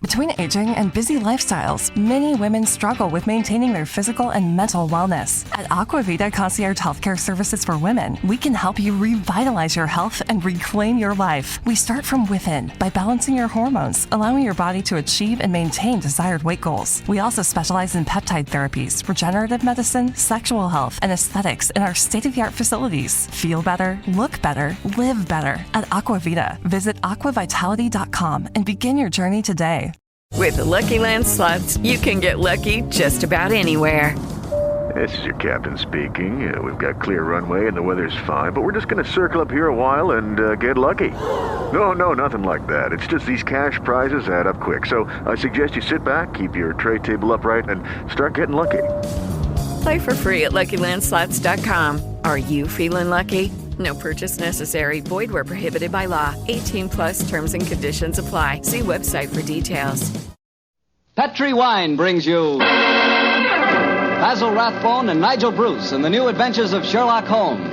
Between aging and busy lifestyles, many women struggle with maintaining their physical and mental wellness. At Aquavita Concierge Healthcare Services for Women, we can help you revitalize your health and reclaim your life. We start from within by balancing your hormones, allowing your body to achieve and maintain desired weight goals. We also specialize in peptide therapies, regenerative medicine, sexual health, and aesthetics in our state-of-the-art facilities. Feel better, look better, live better at Aquavita. Visit aquavitality.com and begin your journey today. With the Lucky Land Slots, you can get lucky just about anywhere. This is your captain speaking. We've got clear runway and the weather's fine, but we're just going to circle up here a while and get lucky. No, nothing like that. It's just these cash prizes add up quick. So I suggest you sit back, keep your tray table upright, and start getting lucky. Play for free at LuckyLandSlots.com. Are you feeling lucky? No purchase necessary. Void where prohibited by law. 18+ terms and conditions apply. See website for details. Petri Wine brings you Basil Rathbone and Nigel Bruce in the new Adventures of Sherlock Holmes.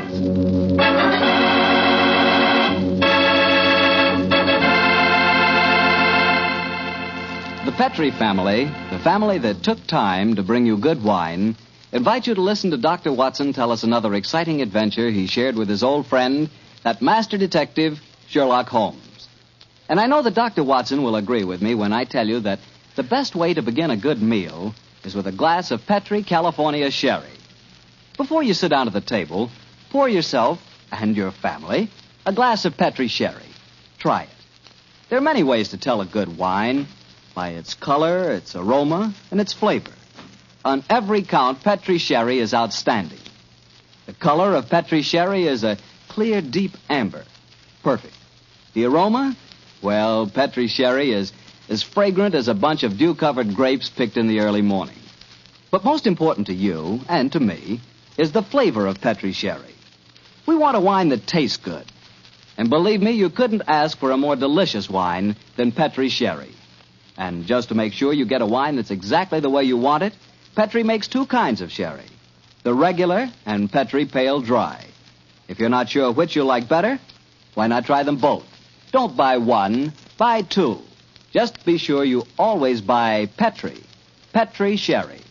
The Petri family, the family that took time to bring you good wine, invite you to listen to Dr. Watson tell us another exciting adventure he shared with his old friend, that master detective, Sherlock Holmes. And I know that Dr. Watson will agree with me when I tell you that the best way to begin a good meal is with a glass of Petri California sherry. Before you sit down at the table, pour yourself and your family a glass of Petri sherry. Try it. There are many ways to tell a good wine, by its color, its aroma, and its flavor. On every count, Petri sherry is outstanding. The color of Petri sherry is a clear, deep amber. Perfect. The aroma? Well, Petri sherry is as fragrant as a bunch of dew-covered grapes picked in the early morning. But most important to you, and to me, is the flavor of Petri sherry. We want a wine that tastes good. And believe me, you couldn't ask for a more delicious wine than Petri sherry. And just to make sure you get a wine that's exactly the way you want it, Petri makes two kinds of sherry, the regular and Petri Pale Dry. If you're not sure which you like better, why not try them both? Don't buy one, buy two. Just be sure you always buy Petri Sherry.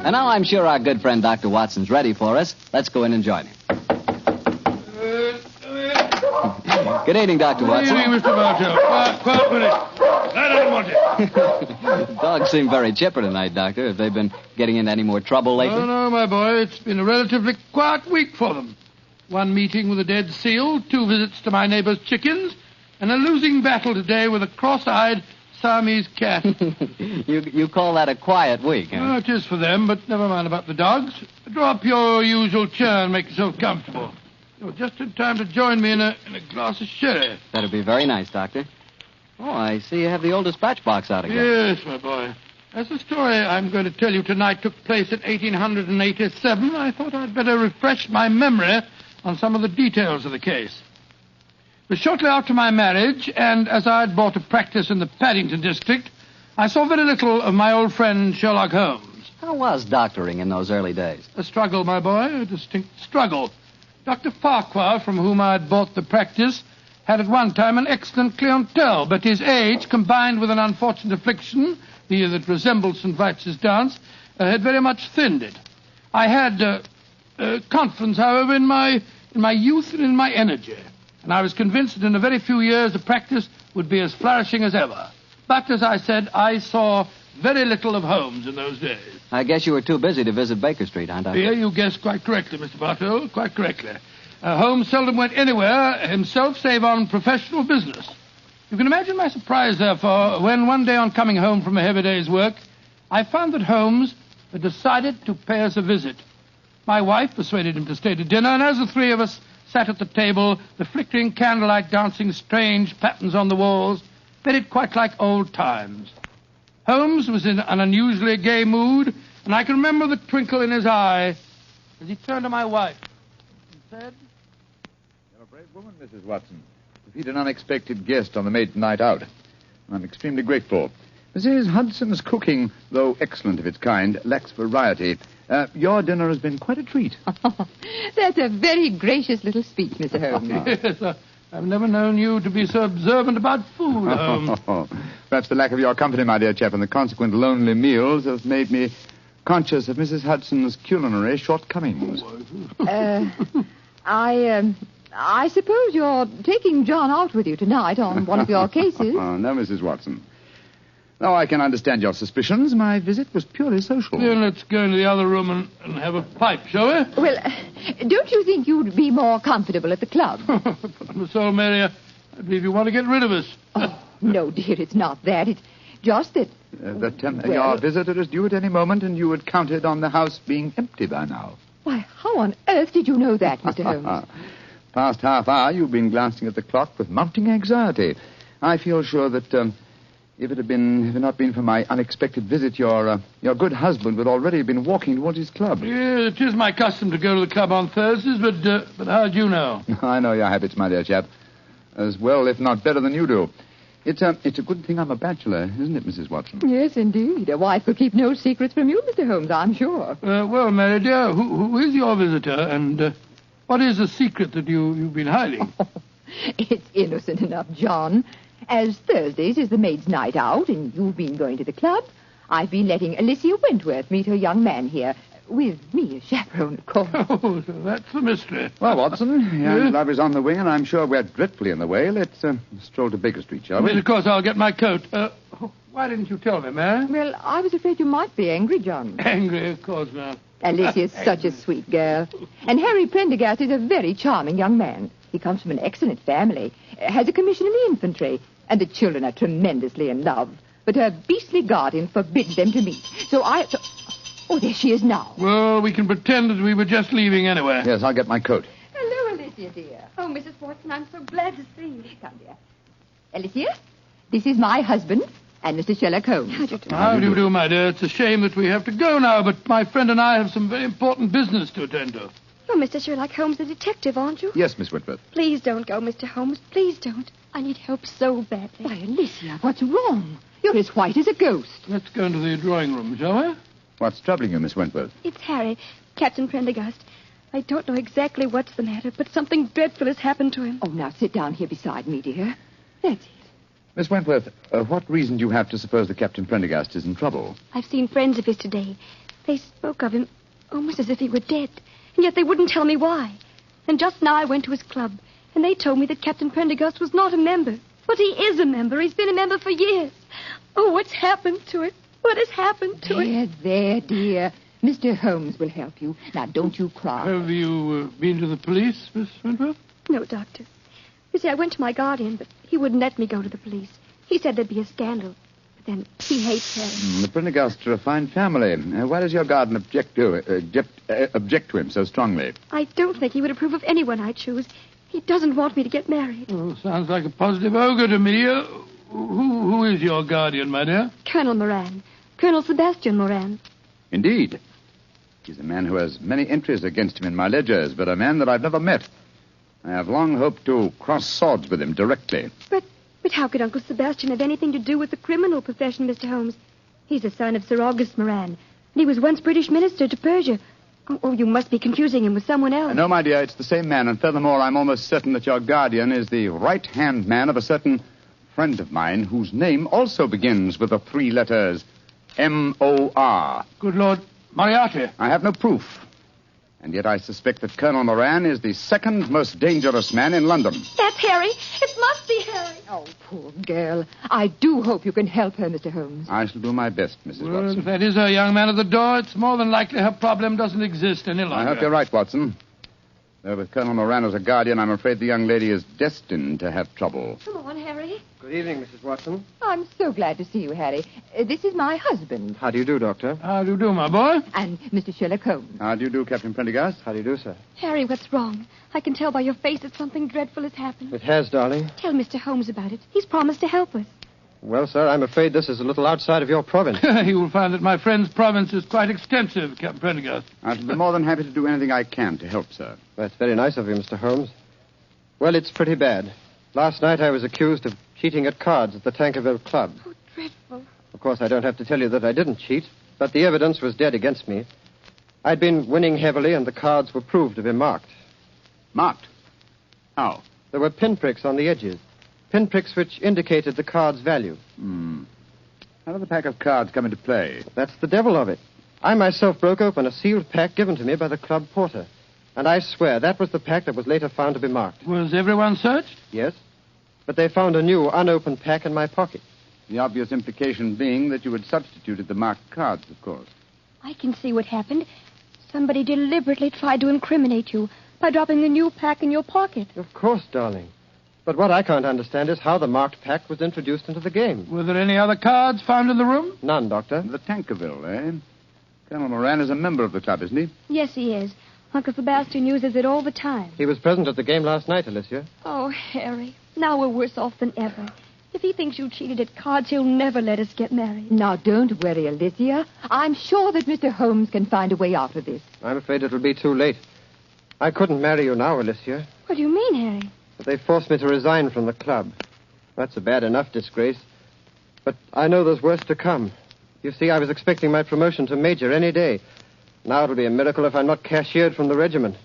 And now I'm sure our good friend Dr. Watson's ready for us. Let's go in and join him. Good evening, Dr. Watson. Good evening, Mr. Bartell. Quiet with it. I don't want it. Dogs seem very chipper tonight, Doctor. Have they been getting into any more trouble lately? No, my boy. It's been a relatively quiet week for them. One meeting with a dead seal, 2 visits to my neighbor's chickens, and a losing battle today with a cross-eyed Siamese cat. You call that a quiet week, huh? Oh, it is for them, but never mind about the dogs. Draw up your usual chair and make yourself comfortable. You're just in time to join me in a glass of sherry. That'd be very nice, Doctor. Oh, I see you have the old dispatch box out again. Yes, my boy. As the story I'm going to tell you tonight took place in 1887, I thought I'd better refresh my memory on some of the details of the case. It was shortly after my marriage, and as I had bought a practice in the Paddington district, I saw very little of my old friend Sherlock Holmes. How was doctoring in those early days? A struggle, my boy, a distinct struggle. Dr. Farquhar, from whom I had bought the practice, had at one time an excellent clientele, but his age, combined with an unfortunate affliction, the ear that resembled St. Vitus's dance, had very much thinned it. I had confidence, however, in my youth and in my energy, and I was convinced that in a very few years the practice would be as flourishing as ever. But, as I said, I saw very little of Holmes in those days. I guess you were too busy to visit Baker Street, huh, Doctor? Yeah, you guessed quite correctly, Mr. Bartell, quite correctly. Holmes seldom went anywhere himself save on professional business. You can imagine my surprise, therefore, when one day on coming home from a heavy day's work, I found that Holmes had decided to pay us a visit. My wife persuaded him to stay to dinner, and as the three of us sat at the table, the flickering candlelight dancing strange patterns on the walls, made it quite like old times. Holmes was in an unusually gay mood, and I can remember the twinkle in his eye as he turned to my wife and said, "You're a brave woman, Mrs. Watson, to feed an unexpected guest on the maiden night out. I'm extremely grateful. Mrs. Hudson's cooking, though excellent of its kind, lacks variety. Your dinner has been quite a treat. That's a very gracious little speech, Mr. Holmes. Yes, I've never known you to be so observant about food, Holmes. Perhaps the lack of your company, my dear chap, and the consequent lonely meals have made me conscious of Mrs. Hudson's culinary shortcomings. I suppose you're taking John out with you tonight on one of your cases. Oh, no, Mrs. Watson. Though I can understand your suspicions, my visit was purely social. Then let's go into the other room and have a pipe, shall we? Well, don't you think you'd be more comfortable at the club? On the soul, Mary, I believe you want to get rid of us. Oh, no, dear, it's not that. It's just that... Your visitor is due at any moment, and you had counted on the house being empty by now. Why, how on earth did you know that, Mr. Holmes? Past half hour, you've been glancing at the clock with mounting anxiety. I feel sure that if it had not been for my unexpected visit, your good husband would already have been walking towards his club. Yeah, it is my custom to go to the club on Thursdays, but how'd you know? I know your habits, my dear chap, as well, if not better than you do. It's a good thing I'm a bachelor, isn't it, Mrs. Watson? Yes, indeed. A wife will keep no secrets from you, Mr. Holmes, I'm sure. Well, Mary, dear, who is your visitor, and what is the secret that you've been hiding? It's innocent enough, John. As Thursdays is the maid's night out, and you've been going to the club, I've been letting Alicia Wentworth meet her young man here, with me as chaperone, of course. Oh, so that's the mystery. Well, Watson, young love is on the wing, and I'm sure we're dreadfully in the way. Let's stroll to Baker Street, shall we? Yes, of course, I'll get my coat. Why didn't you tell me, Mary? Well, I was afraid you might be angry, John. Angry, of course, ma'am. Alicia's such a sweet girl. And Harry Prendergast is a very charming young man. He comes from an excellent family, has a commission in the infantry, and the children are tremendously in love. But her beastly guardian forbids them to meet. So Oh, there she is now. Well, we can pretend that we were just leaving anyway. Yes, I'll get my coat. Hello, Alicia, dear. Oh, Mrs. Watson, I'm so glad to see you. Come, dear. Alicia, this is my husband and Mr. Sherlock Holmes. How do you do, my dear? It's a shame that we have to go now, but my friend and I have some very important business to attend to. You're Mr. Sherlock Holmes, the detective, aren't you? Yes, Miss Wentworth. Please don't go, Mr. Holmes. Please don't. I need help so badly. Why, Alicia, what's wrong? You're as white as a ghost. Let's go into the drawing room, shall we? What's troubling you, Miss Wentworth? It's Harry, Captain Prendergast. I don't know exactly what's the matter, but something dreadful has happened to him. Oh, now sit down here beside me, dear. That's it. Miss Wentworth, what reason do you have to suppose that Captain Prendergast is in trouble? I've seen friends of his today. They spoke of him almost as if he were dead, and yet they wouldn't tell me why. And just now I went to his club, and they told me that Captain Prendergast was not a member. But he is a member. He's been a member for years. Oh, what's happened to it? What has happened to it? There, dear. Mr. Holmes will help you. Now, don't you cry. Have you been to the police, Miss Wentworth? No, Doctor. You see, I went to my guardian, but he wouldn't let me go to the police. He said there'd be a scandal. But then he hates Harry. The Prendergasts are a fine family. Why does your guardian object to him so strongly? I don't think he would approve of anyone I choose. He doesn't want me to get married. Oh, sounds like a positive ogre to me. Who is your guardian, my dear? Colonel Moran. Colonel Sebastian Moran. Indeed. He's a man who has many entries against him in my ledgers, but a man that I've never met. I have long hoped to cross swords with him directly. But how could Uncle Sebastian have anything to do with the criminal profession, Mr. Holmes? He's the son of Sir August Moran, and he was once British minister to Persia. Oh, you must be confusing him with someone else. No, my dear, it's the same man, and furthermore, I'm almost certain that your guardian is the right-hand man of a certain friend of mine whose name also begins with the three letters M-O-R. Good Lord, Moriarty. I have no proof. And yet I suspect that Colonel Moran is the second most dangerous man in London. That's Harry. It must be Harry. Oh, poor girl. I do hope you can help her, Mr. Holmes. I shall do my best, Mrs. Well, Watson. if that is her young man at the door, it's more than likely her problem doesn't exist any longer. I hope you're right, Watson. Though with Colonel Moran as a guardian, I'm afraid the young lady is destined to have trouble. Come on, Harry. Good evening, Mrs. Watson. I'm so glad to see you, Harry. This is my husband. How do you do, Doctor? How do you do, my boy? And Mr. Sherlock Holmes. How do you do, Captain Prendergast? How do you do, sir? Harry, what's wrong? I can tell by your face that something dreadful has happened. It has, darling. Tell Mr. Holmes about it. He's promised to help us. Well, sir, I'm afraid this is a little outside of your province. You will find that my friend's province is quite extensive, Captain Prendergast. I shall be more than happy to do anything I can to help, sir. That's very nice of you, Mr. Holmes. Well, it's pretty bad. Last night I was accused of cheating at cards at the Tankervile Club. Oh, dreadful. Of course, I don't have to tell you that I didn't cheat, but the evidence was dead against me. I'd been winning heavily, and the cards were proved to be marked. Marked? How? There were pinpricks on the edges. Pinpricks which indicated the card's value. How did the pack of cards come into play? That's the devil of it. I myself broke open a sealed pack given to me by the club porter. And I swear that was the pack that was later found to be marked. Was everyone searched? Yes. But they found a new, unopened pack in my pocket. The obvious implication being that you had substituted the marked cards, of course. I can see what happened. Somebody deliberately tried to incriminate you by dropping the new pack in your pocket. Of course, darling. But what I can't understand is how the marked pack was introduced into the game. Were there any other cards found in the room? None, Doctor. The Tankerville, eh? Colonel Moran is a member of the club, isn't he? Yes, he is. Uncle Sebastian uses it all the time. He was present at the game last night, Alicia. Oh, Harry, now we're worse off than ever. If he thinks you cheated at cards, he'll never let us get married. Now, don't worry, Alicia. I'm sure that Mr. Holmes can find a way out of this. I'm afraid it'll be too late. I couldn't marry you now, Alicia. What do you mean, Harry? But they forced me to resign from the club. That's a bad enough disgrace. But I know there's worse to come. You see, I was expecting my promotion to major any day. Now it'll be a miracle if I'm not cashiered from the regiment.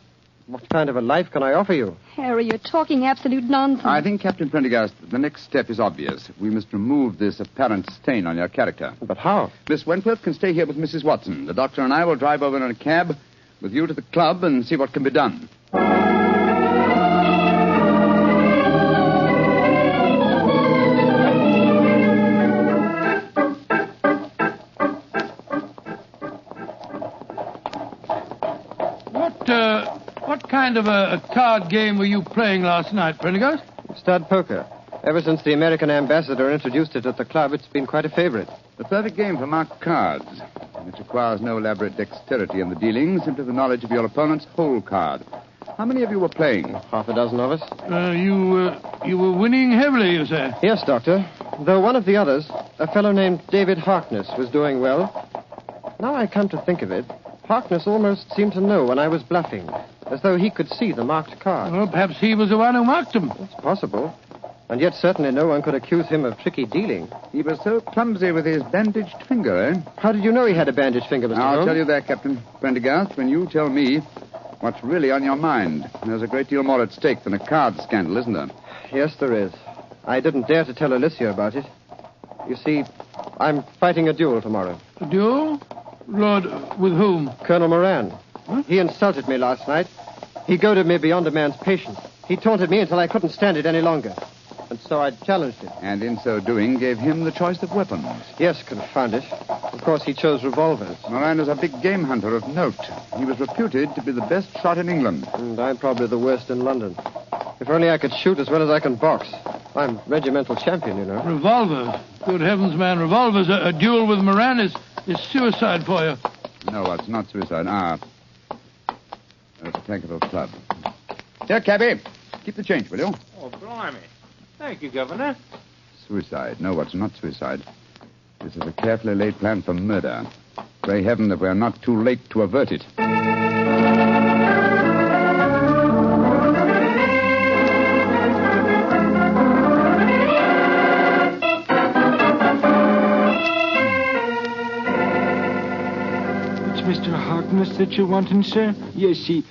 What kind of a life can I offer you? Harry, you're talking absolute nonsense. I think, Captain Prendergast, the next step is obvious. We must remove this apparent stain on your character. But how? Miss Wentworth can stay here with Mrs. Watson. The doctor and I will drive over in a cab with you to the club and see what can be done. What kind of a card game were you playing last night, Prendergast? Stud poker. Ever since the American ambassador introduced it at the club, it's been quite a favorite. The perfect game for marked cards. It requires no elaborate dexterity in the dealing, simply the knowledge of your opponent's whole card. How many of you were playing? Half a dozen of us. You were winning heavily, you say? Yes, Doctor. Though one of the others, a fellow named David Harkness, was doing well. Now I come to think of it, Harkness almost seemed to know when I was bluffing, as though he could see the marked card. Well, perhaps he was the one who marked them. It's possible. And yet certainly no one could accuse him of tricky dealing. He was so clumsy with his bandaged finger, eh? How did you know he had a bandaged finger, Mr. I'll Holmes? tell you that, Captain Prendergast, when you tell me what's really on your mind. There's a great deal more at stake than a card scandal, isn't there? Yes, there is. I didn't dare to tell Alicia about it. You see, I'm fighting a duel tomorrow. A duel? Lord, with whom? Colonel Moran. Huh? He insulted me last night. He goaded me beyond a man's patience. He taunted me until I couldn't stand it any longer. And so I challenged him. And in so doing, gave him the choice of weapons. Yes, confound it. Of course, he chose revolvers. Moran is a big game hunter of note. He was reputed to be the best shot in England. And I'm probably the worst in London. If only I could shoot as well as I can box. I'm regimental champion, you know. Revolvers? Good heavens, man, revolvers. A duel with Moran is suicide for you. No, it's not suicide. It's a Tankerville club. Here, cabby. Keep the change, will you? Oh, blimey. Thank you, Governor. Suicide. No, Watson, not suicide. This is a carefully laid plan for murder. Pray heaven that we're not too late to avert it. It's Mr. Harkness that you're wanting, sir? Yes, he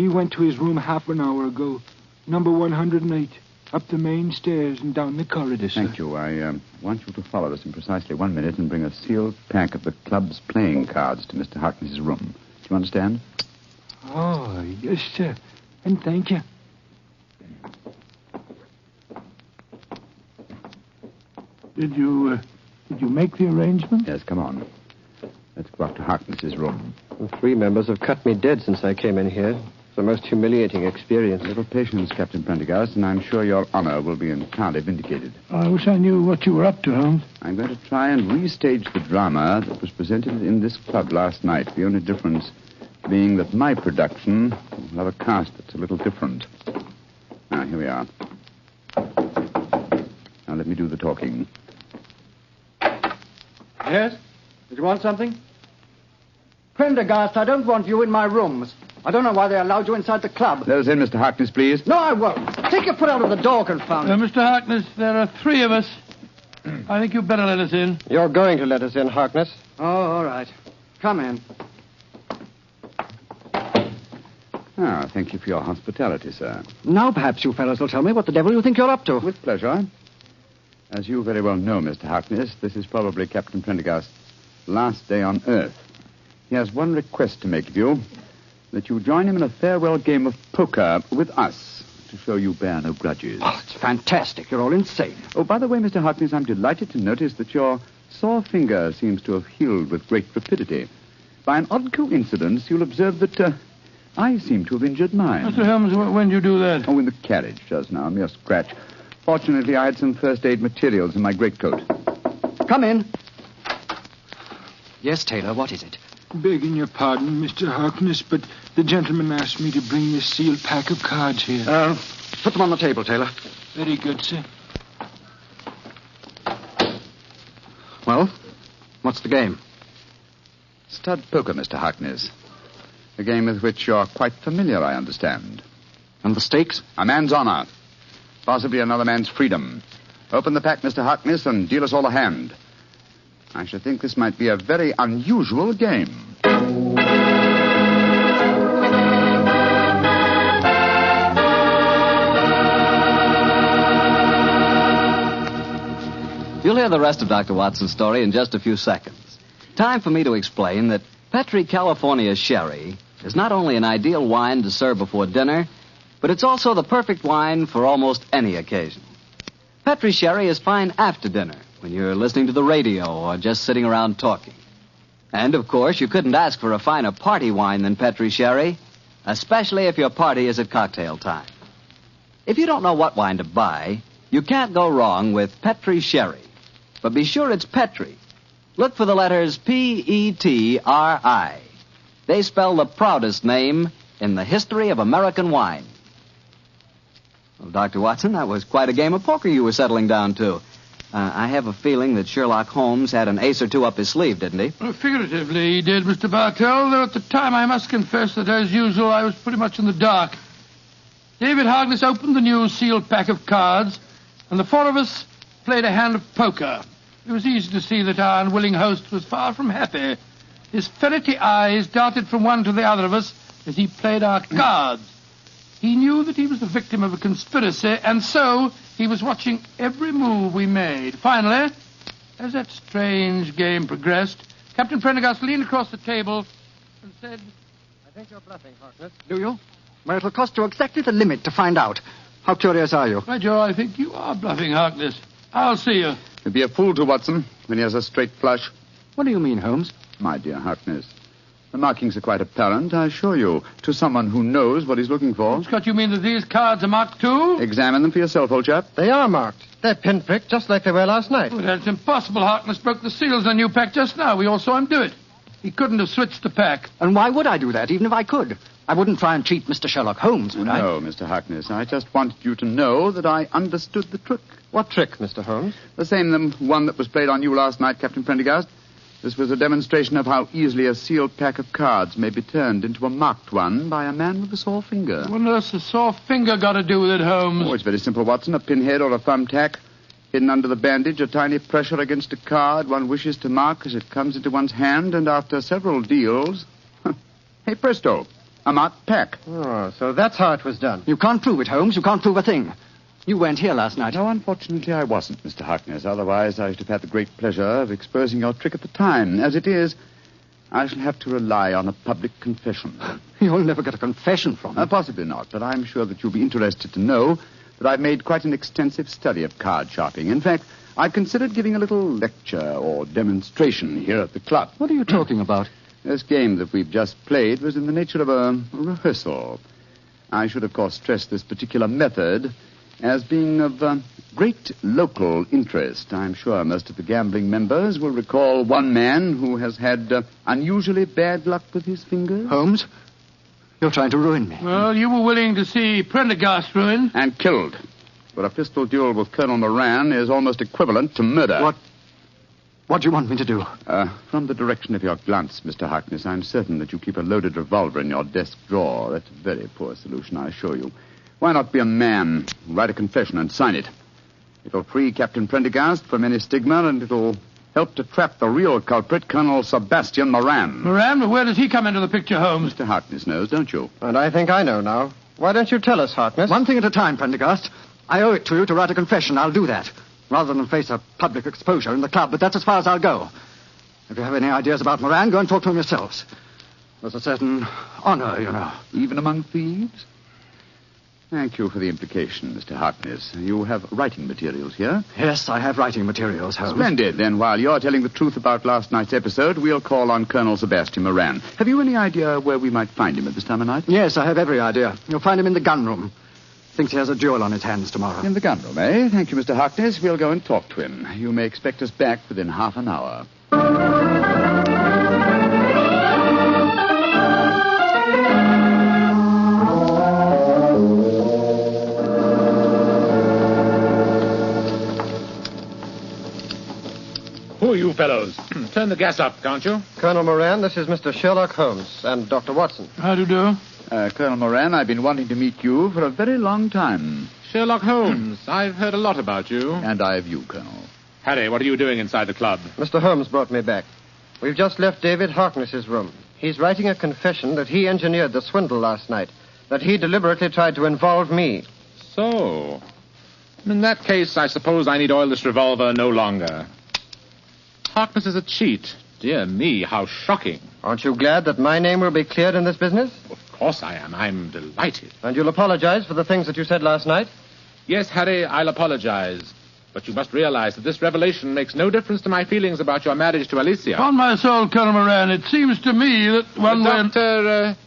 went to his room half an hour ago. Number 108. Up the main stairs and down the corridor, sir. Thank you. I want you to follow us in precisely 1 minute and bring a sealed pack of the club's playing cards to Mr. Harkness's room. Do you understand? Oh, yes, sir. And thank you. Did you make the arrangement? Yes, come on. Let's go up to Harkness's room. And 3 members have cut me dead since I came in here. It's the most humiliating experience. A little patience, Captain Prendergast, and I'm sure your honor will be entirely vindicated. I wish I knew what you were up to, Holmes. I'm going to try and restage the drama that was presented in this club last night. The only difference being that my production will have a cast that's a little different. Now, here we are. Now, let me do the talking. Yes? Did you want something? Prendergast, I don't want you in my rooms. I don't know why they allowed you inside the club. Let us in, Mr. Harkness, please. No, I won't. Take your foot out of the door, confound it. Mr. Harkness, there are 3 of us. I think you'd better let us in. You're going to let us in, Harkness. Oh, all right. Come in. Ah, thank you for your hospitality, sir. Now perhaps you fellows will tell me what the devil you think you're up to. With pleasure. As you very well know, Mr. Harkness, this is probably Captain Prendergast's last day on Earth. He has one request to make of you, that you join him in a farewell game of poker with us, to show you bear no grudges. Oh, it's fantastic. You're all insane. Oh, by the way, Mr. Harkness, I'm delighted to notice that your sore finger seems to have healed with great rapidity. By an odd coincidence, you'll observe that I seem to have injured mine. Mr. Holmes, when did you do that? Oh, in the carriage just now, a mere scratch. Fortunately, I had some first aid materials in my greatcoat. Come in. Yes, Taylor, what is it? Begging your pardon, Mr. Harkness, but the gentleman asked me to bring this sealed pack of cards here. Put them on the table, Taylor. Very good, sir. Well, what's the game? Stud poker, Mr. Harkness. A game with which you're quite familiar, I understand. And the stakes? A man's honor. Possibly another man's freedom. Open the pack, Mr. Harkness, and deal us all a hand. I should think this might be a very unusual game. You'll hear the rest of Dr. Watson's story in just a few seconds. Time for me to explain that Petri California Sherry is not only an ideal wine to serve before dinner, but it's also the perfect wine for almost any occasion. Petri Sherry is fine after dinner, when you're listening to the radio or just sitting around talking. And, of course, you couldn't ask for a finer party wine than Petri Sherry, especially if your party is at cocktail time. If you don't know what wine to buy, you can't go wrong with Petri Sherry. But be sure it's Petri. Look for the letters P-E-T-R-I. They spell the proudest name in the history of American wine. Well, Dr. Watson, that was quite a game of poker you were settling down to. I have a feeling that Sherlock Holmes had an ace or two up his sleeve, didn't he? Well, figuratively, he did, Mr. Bartell, though at the time I must confess that, as usual, I was pretty much in the dark. David Harkness opened the new sealed pack of cards, and the four of us played a hand of poker. It was easy to see that our unwilling host was far from happy. His ferrety eyes darted from one to the other of us as he played our cards. He knew that he was the victim of a conspiracy, and so he was watching every move we made. Finally, as that strange game progressed, Captain Prendergast leaned across the table and said, I think you're bluffing, Harkness. Do you? Well, it'll cost you exactly the limit to find out. How curious are you? By Joe, I think you are bluffing, Harkness. I'll see you. He'd be a fool to, Watson, when he has a straight flush. What do you mean, Holmes? My dear Harkness, the markings are quite apparent, I assure you, to someone who knows what he's looking for. Scott, you mean that these cards are marked too? Examine them for yourself, old chap. They are marked. They're pinpricked, just like they were last night. Oh, that's impossible. Harkness broke the seals in the new pack just now. We all saw him do it. He couldn't have switched the pack. And why would I do that, even if I could? I wouldn't try and cheat Mr. Sherlock Holmes, would I? No, Mr. Harkness. I just wanted you to know that I understood the trick. What trick, Mr. Holmes? The same one that was played on you last night, Captain Prendergast. This was a demonstration of how easily a sealed pack of cards may be turned into a marked one by a man with a sore finger. What on earth's a sore finger got to do with it, Holmes? Oh, it's very simple, Watson. A pinhead or a thumbtack hidden under the bandage, a tiny pressure against a card one wishes to mark as it comes into one's hand, and after several deals, hey, presto, a marked pack. Oh, so that's how it was done. You can't prove it, Holmes. You can't prove a thing. You weren't here last night. No, unfortunately, I wasn't, Mr. Harkness. Otherwise, I should have had the great pleasure of exposing your trick at the time. As it is, I shall have to rely on a public confession. You'll never get a confession from me. Possibly not, but I'm sure that you'll be interested to know that I've made quite an extensive study of card sharping. In fact, I've considered giving a little lecture or demonstration here at the club. What are you talking about? This game that we've just played was in the nature of a rehearsal. I should, of course, stress this particular method as being of great local interest. I'm sure most of the gambling members will recall one man who has had unusually bad luck with his fingers. Holmes, you're trying to ruin me. Well, you were willing to see Prendergast ruined. And killed. But a pistol duel with Colonel Moran is almost equivalent to murder. What do you want me to do? From the direction of your glance, Mr. Harkness, I'm certain that you keep a loaded revolver in your desk drawer. That's a very poor solution, I assure you. Why not be a man, write a confession, and sign it? It'll free Captain Prendergast from any stigma, and it'll help to trap the real culprit, Colonel Sebastian Moran. Moran? But where does he come into the picture, Holmes? Mr. Harkness knows, don't you? And I think I know now. Why don't you tell us, Harkness? One thing at a time, Prendergast. I owe it to you to write a confession. I'll do that, rather than face a public exposure in the club, but that's as far as I'll go. If you have any ideas about Moran, go and talk to him yourselves. There's a certain honor, you know. Even among thieves? Thank you for the implication, Mr. Harkness. You have writing materials here? Yes, I have writing materials, Holmes. Splendid. Then while you're telling the truth about last night's episode, we'll call on Colonel Sebastian Moran. Have you any idea where we might find him at this time of night? Yes, I have every idea. You'll find him in the gun room. Thinks he has a duel on his hands tomorrow. In the gun room, eh? Thank you, Mr. Harkness. We'll go and talk to him. You may expect us back within half an hour. Who are you fellows? Turn the gas up, can't you? Colonel Moran, this is Mr. Sherlock Holmes and Dr. Watson. How do you do? Colonel Moran, I've been wanting to meet you for a very long time. Sherlock Holmes. I've heard a lot about you. And I have you, Colonel. Harry, what are you doing inside the club? Mr. Holmes brought me back. We've just left David Harkness's room. He's writing a confession that he engineered the swindle last night, that he deliberately tried to involve me. So, in that case, I suppose I need oil this revolver no longer. Harkness is a cheat. Dear me, how shocking. Aren't you glad that my name will be cleared in this business? Of course I am. I'm delighted. And you'll apologize for the things that you said last night? Yes, Harry, I'll apologize. But you must realize that this revelation makes no difference to my feelings about your marriage to Alicia. On my soul, Colonel Moran, it seems to me that one way... Dr.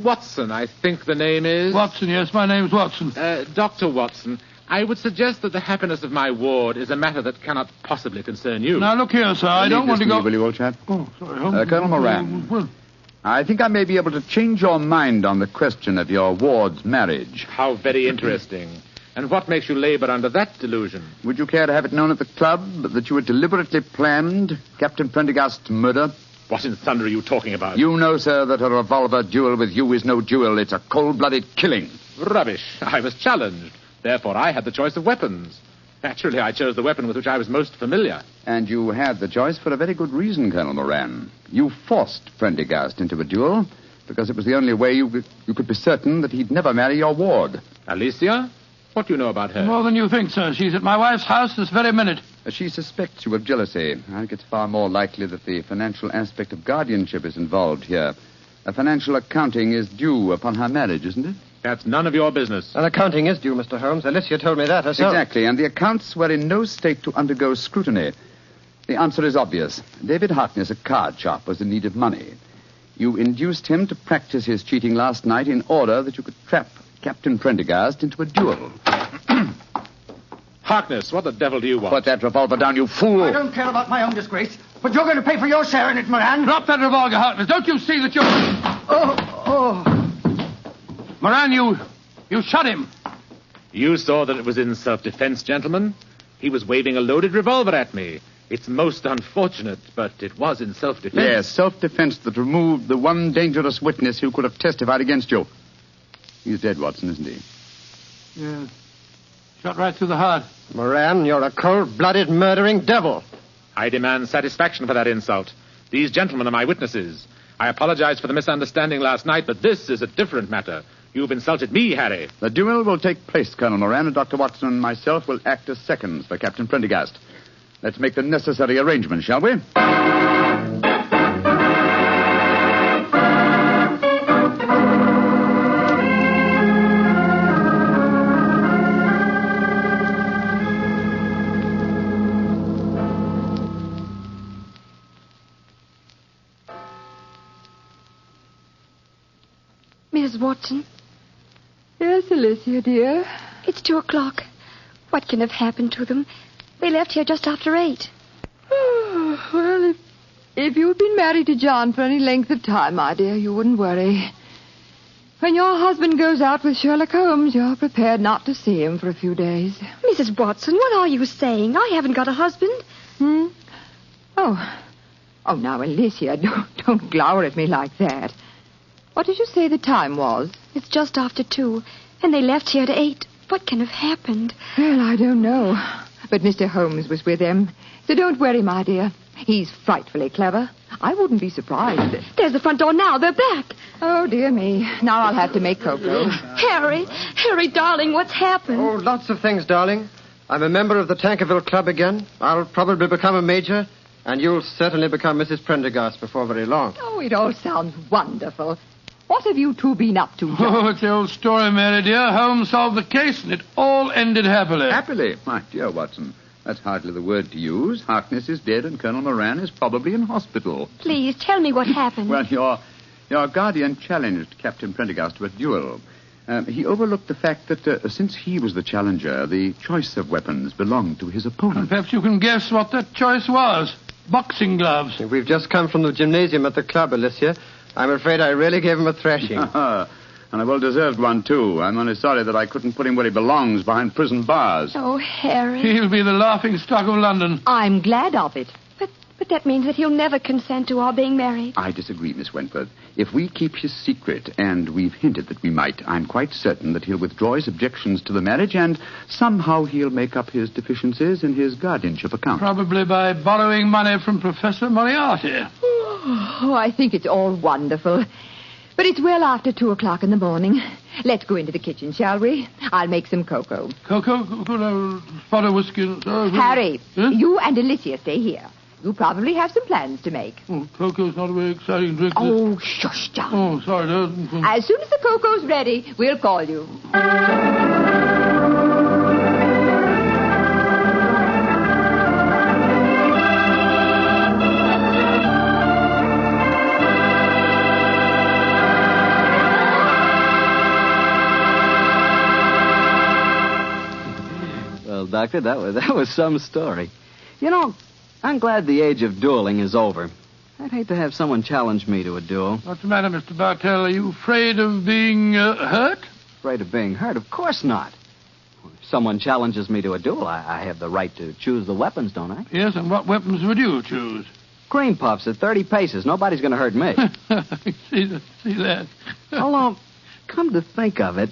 Watson, I think the name is. Watson, yes, my name's Watson. Dr. Watson, I would suggest that the happiness of my ward is a matter that cannot possibly concern you. Now, look here, sir, I don't want to go... Will you, old chap? Oh, sorry, Holmes. Colonel Moran. Well, I think I may be able to change your mind on the question of your ward's marriage. How very interesting. And what makes you labor under that delusion? Would you care to have it known at the club that you had deliberately planned Captain Prendergast's murder? What in thunder are you talking about? You know, sir, that a revolver duel with you is no duel. It's a cold-blooded killing. Rubbish. I was challenged. Therefore, I had the choice of weapons. Naturally, I chose the weapon with which I was most familiar. And you had the choice for a very good reason, Colonel Moran. You forced Prendergast into a duel because it was the only way you could be certain that he'd never marry your ward. Alicia? What do you know about her? more than you think, sir. She's at my wife's house this very minute. She suspects you of jealousy. I think it's far more likely that the financial aspect of guardianship is involved here. A financial accounting is due upon her marriage, isn't it? That's none of your business. An accounting is due, Mr. Holmes. Alicia told me that herself. Exactly, and the accounts were in no state to undergo scrutiny. The answer is obvious. David Harkness, a card sharp, was in need of money. You induced him to practice his cheating last night in order that you could trap Captain Prendergast into a duel. Harkness, what the devil do you want? Put that revolver down, you fool. I don't care about my own disgrace, but you're going to pay for your share in it, Moran. Drop that revolver, Harkness. Don't you see that you're... Moran, you shot him. You saw that it was in self-defense, gentlemen. He was waving a loaded revolver at me. It's most unfortunate, but it was in self-defense. Yes, self-defense that removed the one dangerous witness who could have testified against you. He's dead, Watson, isn't he? Yes. Shot right through the heart. Moran, you're a cold-blooded, murdering devil. I demand satisfaction for that insult. These gentlemen are my witnesses. I apologize for the misunderstanding last night, but this is a different matter. You've insulted me, Harry. The duel will take place, Colonel Moran, and Dr. Watson and myself will act as seconds for Captain Prendergast. Let's make the necessary arrangements, shall we? Mrs. Watson? Yes, Alicia, dear. It's 2:00. What can have happened to them? They left here just after 8. Well, if you had been married to John for any length of time, my dear, you wouldn't worry. When your husband goes out with Sherlock Holmes, you're prepared not to see him for a few days. Mrs. Watson, what are you saying? I haven't got a husband. Oh, now, Alicia, don't glower at me like that. What did you say the time was? It's just after 2, and they left here at 8. What can have happened? Well, I don't know. But Mr. Holmes was with him. So don't worry, my dear. He's frightfully clever. I wouldn't be surprised. There's the front door now. They're back. Oh, dear me. Now I'll have to make cocoa. Harry, darling, what's happened? Oh, lots of things, darling. I'm a member of the Tankerville Club again. I'll probably become a major, and you'll certainly become Mrs. Prendergast before very long. Oh, it all sounds wonderful. What have you two been up to, John? Oh, it's the old story, Mary dear. Holmes solved the case, and it all ended happily. Happily? My dear Watson, that's hardly the word to use. Harkness is dead, and Colonel Moran is probably in hospital. Please, tell me what happened. Well, your guardian challenged Captain Prendergast to a duel. He overlooked the fact that since he was the challenger, the choice of weapons belonged to his opponent. Perhaps you can guess what that choice was. Boxing gloves. We've just come from the gymnasium at the club, Alicia. I'm afraid I really gave him a thrashing. And a well-deserved one, too. I'm only sorry that I couldn't put him where he belongs, behind prison bars. Oh, Harry. He'll be the laughing stock of London. I'm glad of it. But that means that he'll never consent to our being married. I disagree, Miss Wentworth. If we keep his secret, and we've hinted that we might, I'm quite certain that he'll withdraw his objections to the marriage, and somehow he'll make up his deficiencies in his guardianship account. Probably by borrowing money from Professor Moriarty. Oh, I think it's all wonderful. But it's well after 2 o'clock in the morning. Let's go into the kitchen, shall we? I'll make some cocoa. Cocoa? Spot of whiskey. Harry, Huh? you and Alicia stay here. You probably have some plans to make. Oh, cocoa's not a very exciting drink. Oh, shush, John. Oh, sorry. As soon as the cocoa's ready, we'll call you. Well, Doctor, that was some story. You know, I'm glad the age of dueling is over. I'd hate to have someone challenge me to a duel. What's the matter, Mr. Bartell? Are you afraid of being hurt? Afraid of being hurt? Of course not. If someone challenges me to a duel, I have the right to choose the weapons, don't I? Yes, and what weapons would you choose? Cream puffs at 30 paces. Nobody's going to hurt me. see that. Although, come to think of it,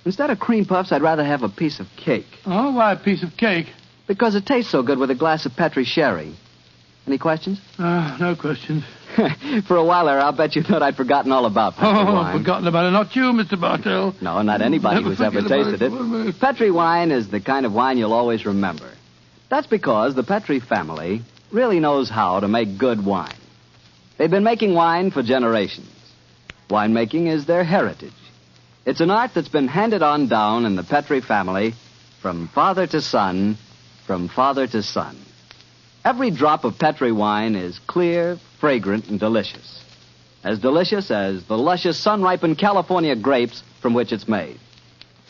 instead of cream puffs, I'd rather have a piece of cake. Oh, why a piece of cake? Because it tastes so good with a glass of Petri sherry. Any questions? No questions. For a while there, I'll bet you thought I'd forgotten all about Petri wine. Forgotten about it. Not you, Mr. Bartell. No, not anybody who's ever tasted it. Petri wine is the kind of wine you'll always remember. That's because the Petri family really knows how to make good wine. They've been making wine for generations. Winemaking is their heritage. It's an art that's been handed on down in the Petri family from father to son, from father to son. Every drop of Petri wine is clear, fragrant, and delicious. As delicious as the luscious, sun-ripened California grapes from which it's made.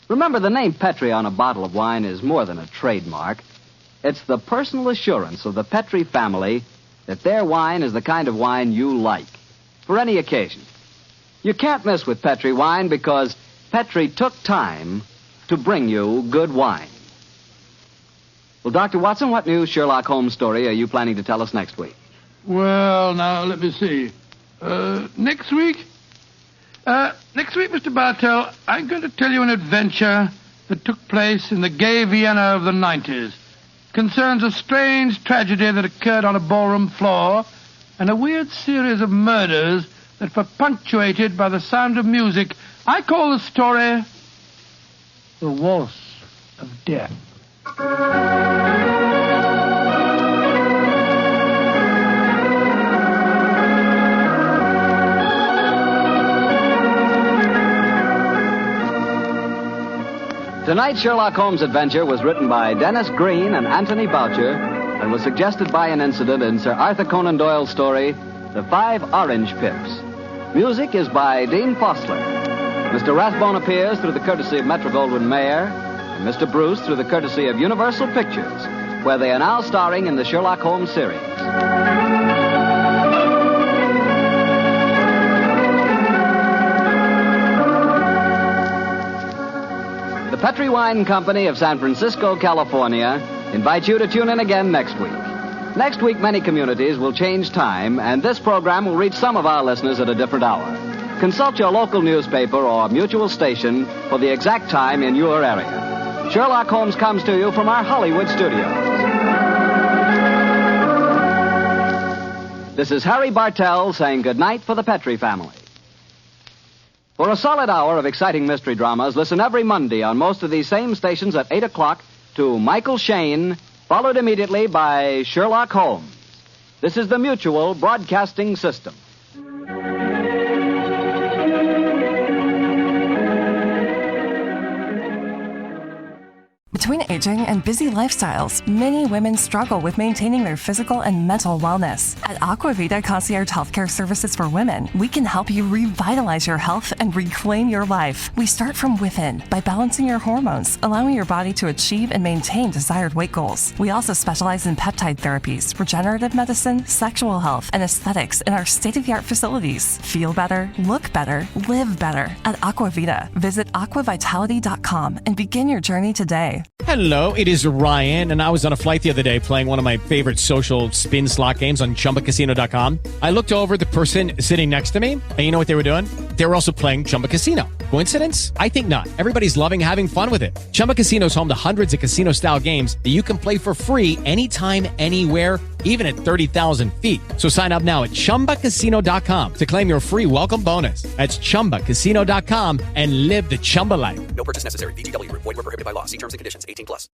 Remember, the name Petri on a bottle of wine is more than a trademark. It's the personal assurance of the Petri family that their wine is the kind of wine you like, for any occasion. You can't miss with Petri wine because Petri took time to bring you good wine. Well, Dr. Watson, what new Sherlock Holmes story are you planning to tell us next week? Well, now, let me see. Next week? Next week, Mr. Bartell, I'm going to tell you an adventure that took place in the gay Vienna of the 90s. Concerns a strange tragedy that occurred on a ballroom floor and a weird series of murders that were punctuated by the sound of music. I call the story The Waltz of Death. Tonight's Sherlock Holmes adventure was written by Dennis Green and Anthony Boucher and was suggested by an incident in Sir Arthur Conan Doyle's story, The 5 Orange Pips. Music is by Dean Fossler. Mr. Rathbone appears through the courtesy of Metro-Goldwyn-Mayer, and Mr. Bruce through the courtesy of Universal Pictures, where they are now starring in the Sherlock Holmes series. The Petri Wine Company of San Francisco, California, invites you to tune in again next week. Next week, many communities will change time, and this program will reach some of our listeners at a different hour. Consult your local newspaper or mutual station for the exact time in your area. Sherlock Holmes comes to you from our Hollywood studios. This is Harry Bartell saying goodnight for the Petrie family. For a solid hour of exciting mystery dramas, listen every Monday on most of these same stations at 8 o'clock to Michael Shayne, followed immediately by Sherlock Holmes. This is the Mutual Broadcasting System. Between aging and busy lifestyles, many women struggle with maintaining their physical and mental wellness. At Aquavita Concierge Healthcare Services for Women, we can help you revitalize your health and reclaim your life. We start from within by balancing your hormones, allowing your body to achieve and maintain desired weight goals. We also specialize in peptide therapies, regenerative medicine, sexual health, and aesthetics in our state-of-the-art facilities. Feel better, look better, live better. At Aquavita, visit aquavitality.com and begin your journey today. Hello, it is Ryan, and I was on a flight the other day playing one of my favorite social spin slot games on ChumbaCasino.com. I looked over at the person sitting next to me, and you know what they were doing? They were also playing Chumba Casino. Coincidence? I think not. Everybody's loving having fun with it. Chumba Casino is home to hundreds of casino-style games that you can play for free anytime, anywhere, even at 30,000 feet. So sign up now at ChumbaCasino.com to claim your free welcome bonus. That's ChumbaCasino.com and live the Chumba life. No purchase necessary. VGW. Void where prohibited by law. See terms and conditions. 18+.